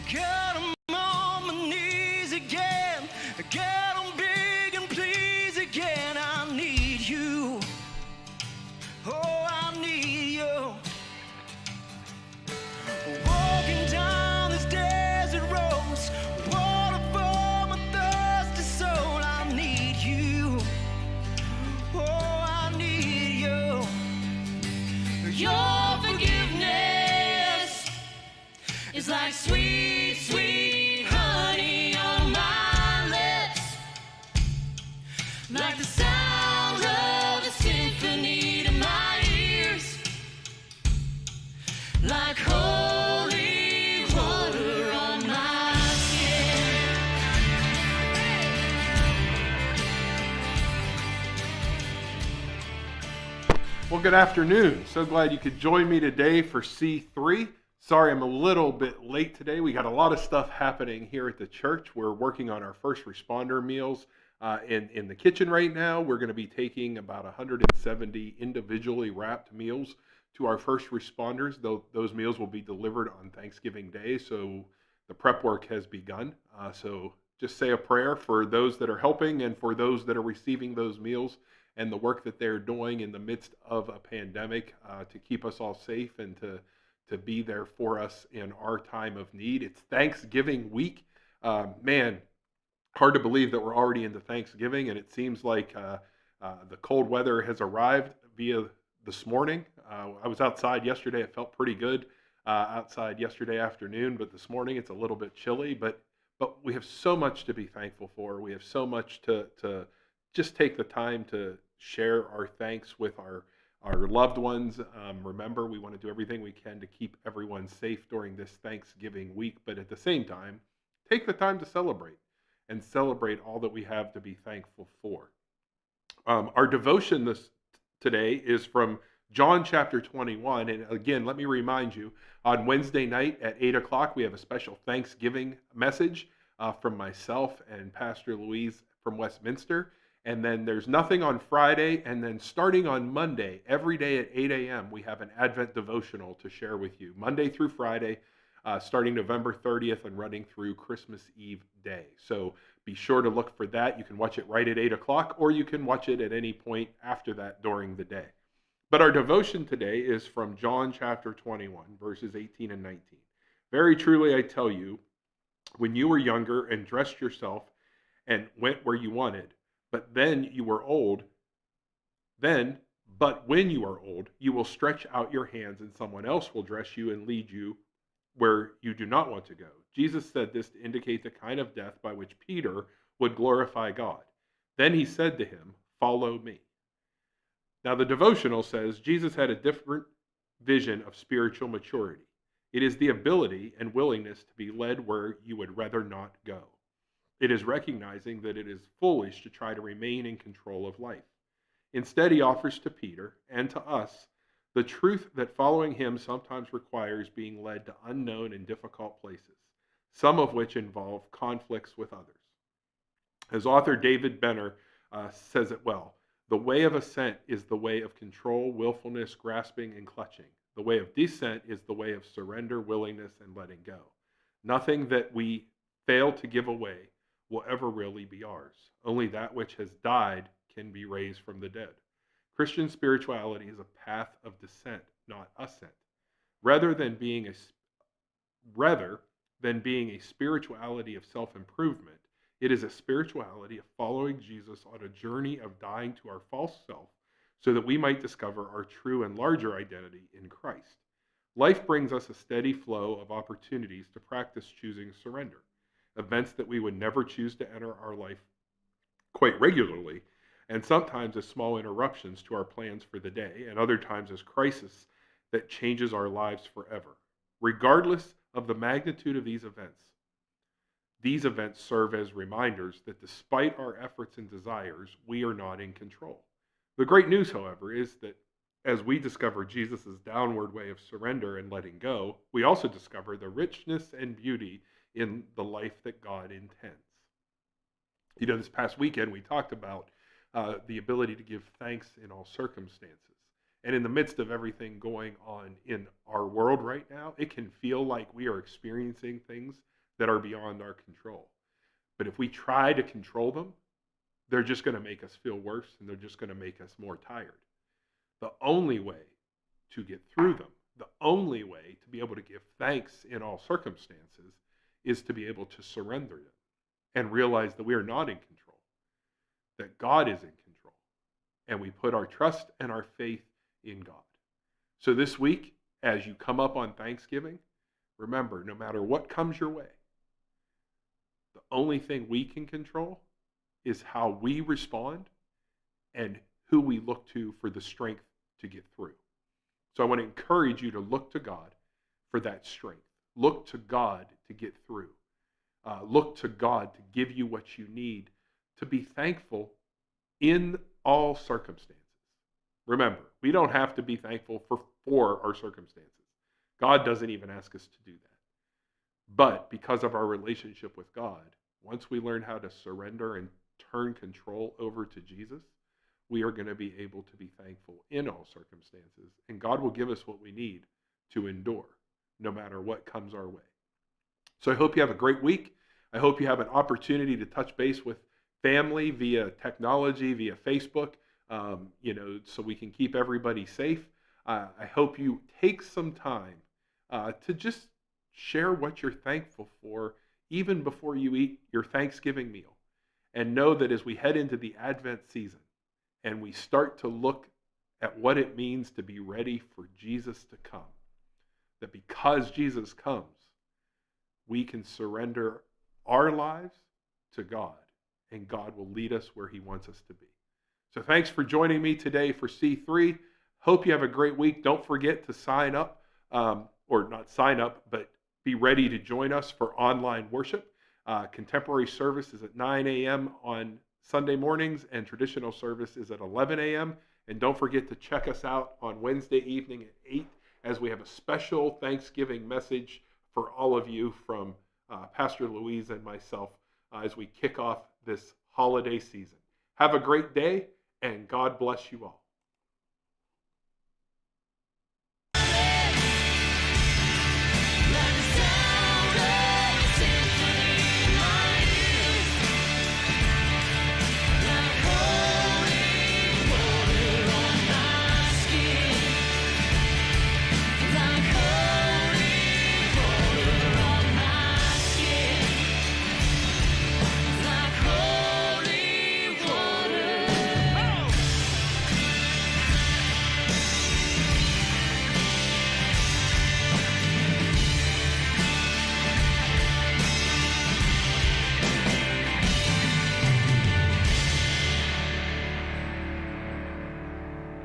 Get 'em on my knees again. Get 'em big and please again. I need you. Oh, I need you. Walking down these desert roads, water for my thirsty soul. I need you. Oh, I need you. Your forgiveness is like sweet, sweet honey on my lips, like the sound of a symphony to my ears, like holy water on my skin. Well, good afternoon. So glad you could join me today for C3. Sorry I'm a little bit late today. We got a lot of stuff happening here at the church. We're working on our first responder meals in the kitchen right now. We're going to be taking about 170 individually wrapped meals to our first responders. Those meals will be delivered on Thanksgiving Day, so the prep work has begun. So just say a prayer for those that are helping and for those that are receiving those meals, and the work that they're doing in the midst of a pandemic to keep us all safe and to be there for us in our time of need. It's Thanksgiving week. Man, hard to believe that we're already into Thanksgiving, and it seems like the cold weather has arrived via this morning. I was outside yesterday. It felt pretty good outside yesterday afternoon, but this morning it's a little bit chilly. But we have so much to be thankful for. We have so much to just take the time to share our thanks with our loved ones. Remember, we want to do everything we can to keep everyone safe during this Thanksgiving week, but at the same time, take the time to celebrate and celebrate all that we have to be thankful for. Our devotion today is from John chapter 21. And again, let me remind you, on Wednesday night at 8 o'clock, we have a special Thanksgiving message from myself and Pastor Louise from Westminster. And then there's nothing on Friday. And then starting on Monday, every day at 8 a.m., we have an Advent devotional to share with you, Monday through Friday, starting November 30th and running through Christmas Eve day. So be sure to look for that. You can watch it right at 8 o'clock, or you can watch it at any point after that during the day. But our devotion today is from John chapter 21, verses 18 and 19. Very truly, I tell you, when you were younger and dressed yourself and went where you wanted, but when you are old, you will stretch out your hands and someone else will dress you and lead you where you do not want to go. Jesus said this to indicate the kind of death by which Peter would glorify God. Then he said to him, "Follow me." Now the devotional says Jesus had a different vision of spiritual maturity. It is the ability and willingness to be led where you would rather not go. It is recognizing that it is foolish to try to remain in control of life. Instead, he offers to Peter and to us the truth that following him sometimes requires being led to unknown and difficult places, some of which involve conflicts with others. As author David Benner says it well, the way of ascent is the way of control, willfulness, grasping, and clutching. The way of descent is the way of surrender, willingness, and letting go. Nothing that we fail to give away will ever really be ours. Only that which has died can be raised from the dead. Christian spirituality is a path of descent, not ascent. Rather than being a spirituality of self-improvement, it is a spirituality of following Jesus on a journey of dying to our false self so that we might discover our true and larger identity in Christ. Life brings us a steady flow of opportunities to practice choosing surrender. Events that we would never choose to enter our life quite regularly, and sometimes as small interruptions to our plans for the day, and other times as crisis that changes our lives forever. Regardless of the magnitude of these events serve as reminders that despite our efforts and desires, we are not in control. The great news, however, is that as we discover Jesus' downward way of surrender and letting go, we also discover the richness and beauty in the life that God intends. You know, this past weekend we talked about the ability to give thanks in all circumstances. And in the midst of everything going on in our world right now, it can feel like we are experiencing things that are beyond our control. But if we try to control them, they're just going to make us feel worse, and they're just going to make us more tired. The only way to get through them, the only way to be able to give thanks in all circumstances, is to be able to surrender them and realize that we are not in control, that God is in control, and we put our trust and our faith in God. So this week, as you come up on Thanksgiving, remember, no matter what comes your way, the only thing we can control is how we respond and who we look to for the strength to get through. So I want to encourage you to look to God for that strength. Look to God to get through. Look to God to give you what you need to be thankful in all circumstances. Remember, we don't have to be thankful for our circumstances. God doesn't even ask us to do that. But because of our relationship with God, once we learn how to surrender and turn control over to Jesus, we are going to be able to be thankful in all circumstances. And God will give us what we need to endure, no matter what comes our way. So I hope you have a great week. I hope you have an opportunity to touch base with family via technology, via Facebook, so we can keep everybody safe. I hope you take some time to just share what you're thankful for, even before you eat your Thanksgiving meal. And know that as we head into the Advent season and we start to look at what it means to be ready for Jesus to come, that because Jesus comes, we can surrender our lives to God, and God will lead us where he wants us to be. So thanks for joining me today for C3. Hope you have a great week. Don't forget to sign up, or not sign up, but be ready to join us for online worship. Contemporary service is at 9 a.m. on Sunday mornings, and traditional service is at 11 a.m. And don't forget to check us out on Wednesday evening at 8, as we have a special Thanksgiving message for all of you from Pastor Louise and myself as we kick off this holiday season. Have a great day, and God bless you all.